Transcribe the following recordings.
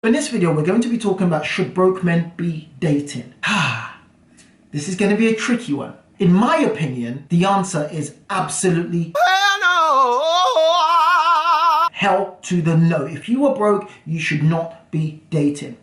In this video, we're going to be talking about should broke men be dating? This is going to be a tricky one. In my opinion, the answer is absolutely hell to the no. If you are broke, you should not be dating.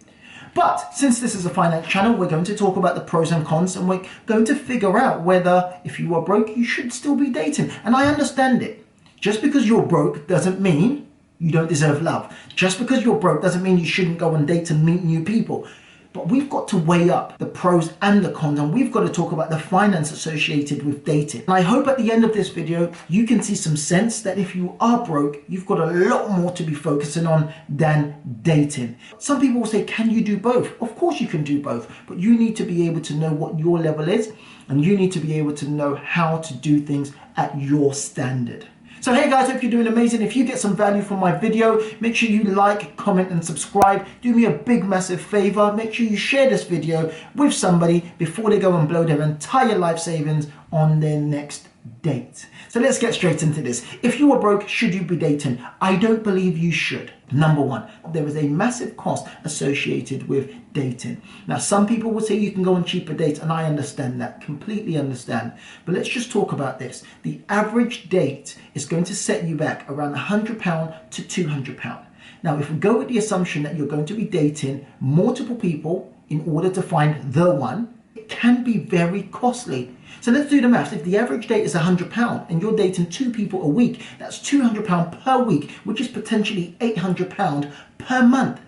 But since this is a finance channel, we're going to talk about the pros and cons, and we're going to figure out whether if you are broke, you should still be dating. And I understand it. Just because you're broke doesn't mean you don't deserve love. Just because you're broke doesn't mean you shouldn't go on dates and meet new people. But we've got to weigh up the pros and the cons, and we've got to talk about the finance associated with dating. And I hope at the end of this video, you can see some sense that if you are broke, you've got a lot more to be focusing on than dating. Some people will say, can you do both? Of course you can do both, but you need to be able to know what your level is, and you need to be able to know how to do things at your standard. So hey guys, hope you're doing amazing. If you get some value from my video, make sure you like, comment and subscribe. Do me a big massive favor. Make sure you share this video with somebody before they go and blow their entire life savings on their next date. So let's get straight into this. If you are broke, should you be dating? I don't believe you should. Number one, there is a massive cost associated with dating. Now, some people will say you can go on cheaper dates, and I understand that, completely understand. But let's just talk about this. The average date is going to set you back around £100 to £200. Now, if we go with the assumption that you're going to be dating multiple people in order to find the one, it can be very costly. So let's do the maths. If the average date is £100 and you're dating 2 people a week, that's £200 per week, which is potentially £800 per month.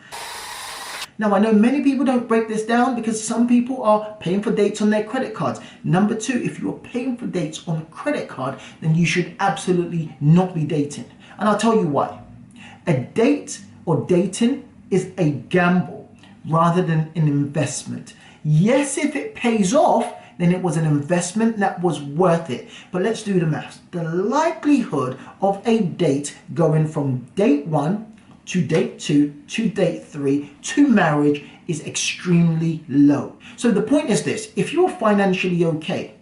Now, I know many people don't break this down because some people are paying for dates on their credit cards. Number two, if you're paying for dates on a credit card, then you should absolutely not be dating. And I'll tell you why. A date or dating is a gamble rather than an investment. Yes, if it pays off, then it was an investment that was worth it. But let's do the maths. The likelihood of a date going from date 1 to date 2 to date 3 to marriage is extremely low. So the point is this: if you're financially okay,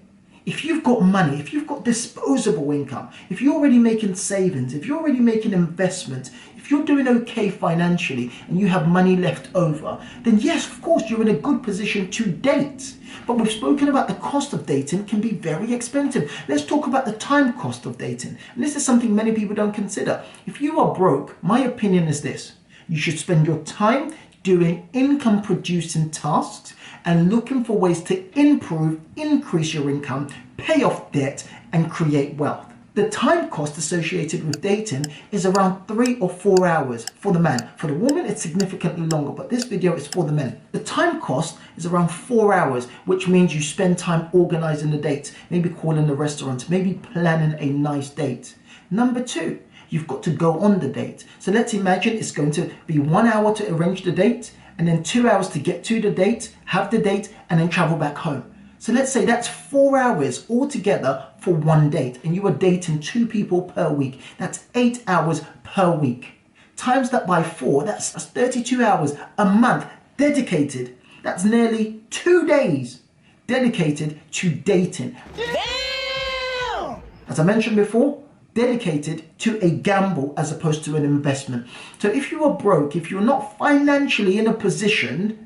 if you've got money, if you've got disposable income, if you're already making savings, if you're already making investments, if you're doing okay financially and you have money left over, then yes, of course, you're in a good position to date. But we've spoken about the cost of dating can be very expensive. Let's talk about the time cost of dating. And this is something many people don't consider. If you are broke, my opinion is this: you should spend your time doing income producing tasks and looking for ways to improve, increase your income, pay off debt and create wealth. The time cost associated with dating is around 3 or 4 hours for the man. For the woman, it's significantly longer, but this video is for the men. The time cost is around 4 hours, which means you spend time organizing the dates, maybe calling the restaurant, maybe planning a nice date. Number two, you've got to go on the date. So let's imagine it's going to be 1 hour to arrange the date, and then 2 hours to get to the date, have the date, and then travel back home. So let's say that's 4 hours altogether for one date, and you are dating 2 people per week. That's 8 hours per week. Times that by 4, that's 32 hours a month dedicated. That's nearly 2 days dedicated to dating. Damn! As I mentioned before, dedicated to a gamble as opposed to an investment. So if you are broke, if you're not financially in a position,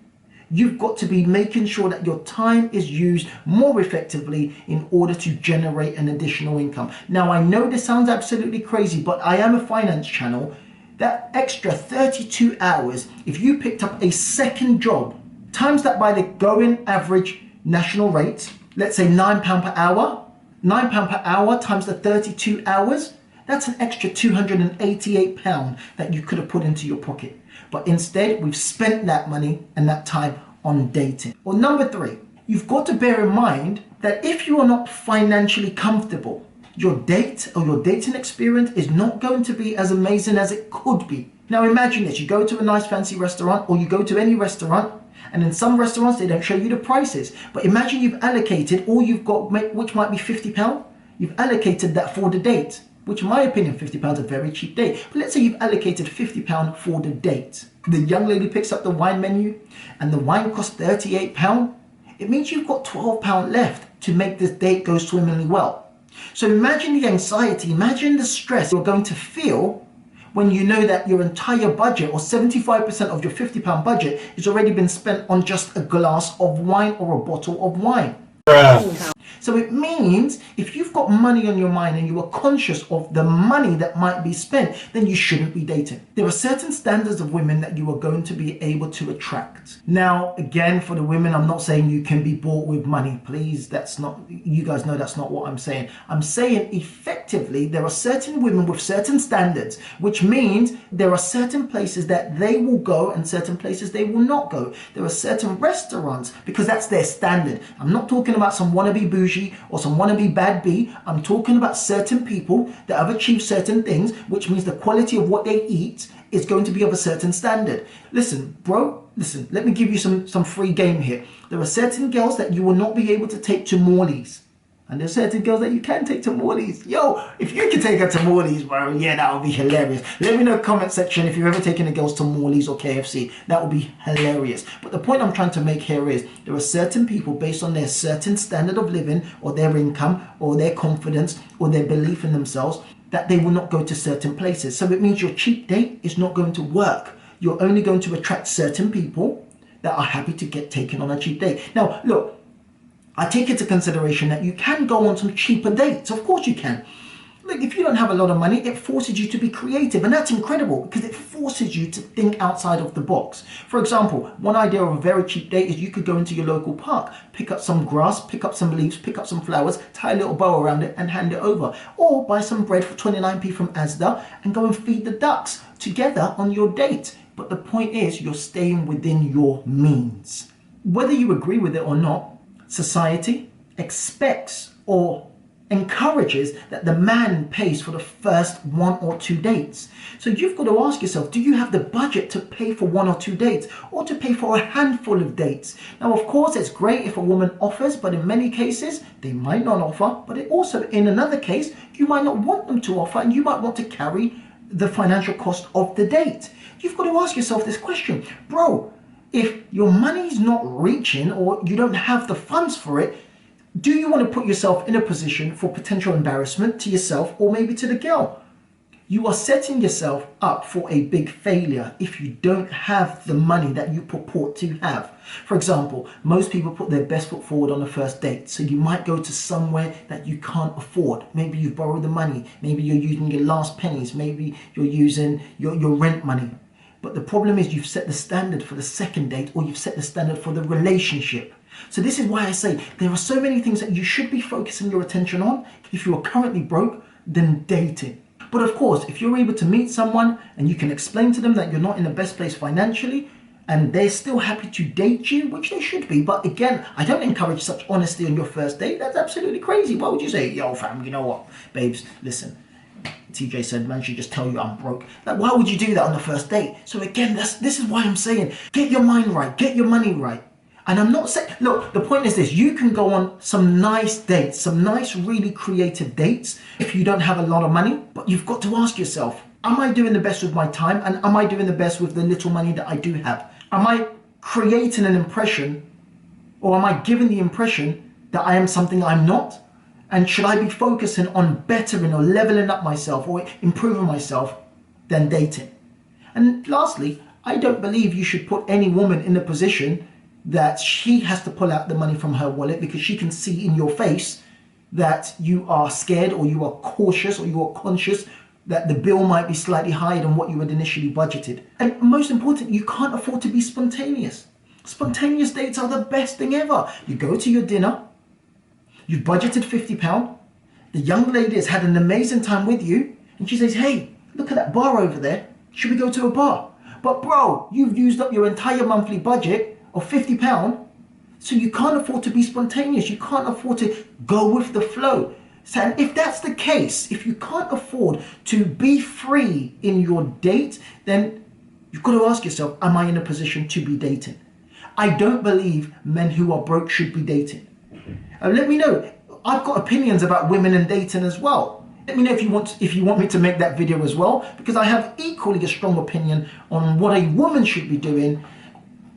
you've got to be making sure that your time is used more effectively in order to generate an additional income. Now, I know this sounds absolutely crazy, but I am a finance channel. That extra 32 hours, if you picked up a second job, times that by the going average national rate, let's say £9 per hour, £9 per hour times the 32 hours, that's an extra £288 that you could have put into your pocket. But instead, we've spent that money and that time on dating. Or number three, you've got to bear in mind that if you are not financially comfortable, your date or your dating experience is not going to be as amazing as it could be. Now imagine this: you go to a nice fancy restaurant, or you go to any restaurant, and in some restaurants they don't show you the prices. But imagine you've allocated all you've got, which might be £50. You've allocated that for the date, which in my opinion, £50 is a very cheap date. But let's say you've allocated £50 for the date. The young lady picks up the wine menu and the wine costs £38. It means you've got £12 left to make this date go swimmingly well. So imagine the anxiety, imagine the stress you're going to feel when you know that your entire budget or 75% of your £50 budget has already been spent on just a glass of wine or a bottle of wine? So it means if you've got money on your mind and you are conscious of the money that might be spent, then you shouldn't be dating. There are certain standards of women that you are going to be able to attract. Now, again, for the women, I'm not saying you can be bought with money. Please, that's not, you guys know that's not what I'm saying. I'm saying effectively, there are certain women with certain standards, which means there are certain places that they will go and certain places they will not go. There are certain restaurants because that's their standard. I'm not talking about some wannabe bougie or some wannabe bad bee. I'm talking about certain people that have achieved certain things, which means the quality of what they eat is going to be of a certain standard. Listen, bro, listen, let me give you some free game here. There are certain girls that you will not be able to take to Morley's. And there's certain girls that you can take to Morley's. Yo, if you can take her to Morley's, bro, yeah, that would be hilarious. Let me know in the comment section if you've ever taken the girls to Morley's or KFC. That would be hilarious. But the point I'm trying to make here is there are certain people based on their certain standard of living or their income or their confidence or their belief in themselves that they will not go to certain places. So it means your cheap date is not going to work. You're only going to attract certain people that are happy to get taken on a cheap date. Now, look, I take into consideration that you can go on some cheaper dates. Of course you can. Look, if you don't have a lot of money, it forces you to be creative. And that's incredible because it forces you to think outside of the box. For example, one idea of a very cheap date is you could go into your local park, pick up some grass, pick up some leaves, pick up some flowers, tie a little bow around it and hand it over. Or buy some bread for 29p from Asda and go and feed the ducks together on your date. But the point is you're staying within your means. Whether you agree with it or not, society expects or encourages that the man pays for the first 1 or 2 dates. So you've got to ask yourself, do you have the budget to pay for 1 or 2 dates or to pay for a handful of dates? Now, of course, it's great if a woman offers, but in many cases, they might not offer. But it also, in another case, you might not want them to offer and you might want to carry the financial cost of the date. You've got to ask yourself this question, bro. If your money's not reaching or you don't have the funds for it, do you want to put yourself in a position for potential embarrassment to yourself or maybe to the girl? You are setting yourself up for a big failure if you don't have the money that you purport to have. For example, most people put their best foot forward on the first date. So you might go to somewhere that you can't afford. Maybe you've borrowed the money. Maybe you're using your last pennies. Maybe you're using your rent money. But the problem is you've set the standard for the second date or you've set the standard for the relationship. So this is why I say there are so many things that you should be focusing your attention on. If you are currently broke, then dating. But of course, if you're able to meet someone and you can explain to them that you're not in the best place financially and they're still happy to date you, which they should be. But again, I don't encourage such honesty on your first date. That's absolutely crazy. Why would you say, yo fam, you know what, babes, listen. TJ said, man should just tell you I'm broke. Like, why would you do that on the first date? So again, this is why I'm saying, get your mind right, get your money right. And I'm not saying, look, the point is this, you can go on some nice dates, some nice, really creative dates if you don't have a lot of money, but you've got to ask yourself, am I doing the best with my time? And am I doing the best with the little money that I do have? Am I creating an impression or am I giving the impression that I am something I'm not? And should I be focusing on bettering or leveling up myself or improving myself than dating? And lastly, I don't believe you should put any woman in a position that she has to pull out the money from her wallet because she can see in your face that you are scared or you are cautious or you are conscious that the bill might be slightly higher than what you had initially budgeted. And most important, you can't afford to be spontaneous. Spontaneous dates are the best thing ever. You go to your dinner, you've budgeted £50. The young lady has had an amazing time with you. And she says, hey, look at that bar over there. Should we go to a bar? But bro, you've used up your entire monthly budget of £50. So you can't afford to be spontaneous. You can't afford to go with the flow. So and if that's the case, if you can't afford to be free in your date, then you've got to ask yourself, am I in a position to be dating? I don't believe men who are broke should be dating. Let me know. I've got opinions about women and dating as well. Let me know if you want me to make that video as well, because I have equally a strong opinion on what a woman should be doing,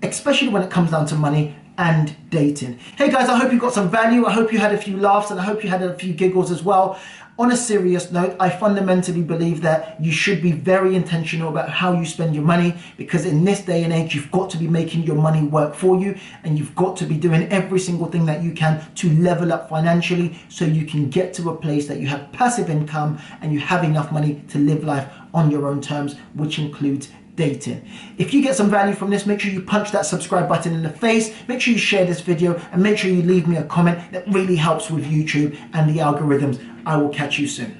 especially when it comes down to money, and dating. Hey guys, I hope you got some value. I hope you had a few laughs, and I hope you had a few giggles as well. On a serious note, I fundamentally believe that you should be very intentional about how you spend your money, because in this day and age, you've got to be making your money work for you, and you've got to be doing every single thing that you can to level up financially so you can get to a place that you have passive income and you have enough money to live life on your own terms, which includes dating. If you get some value from this, make sure you punch that subscribe button in the face, make sure you share this video, and make sure you leave me a comment. That really helps with YouTube and the algorithms. I will catch you soon.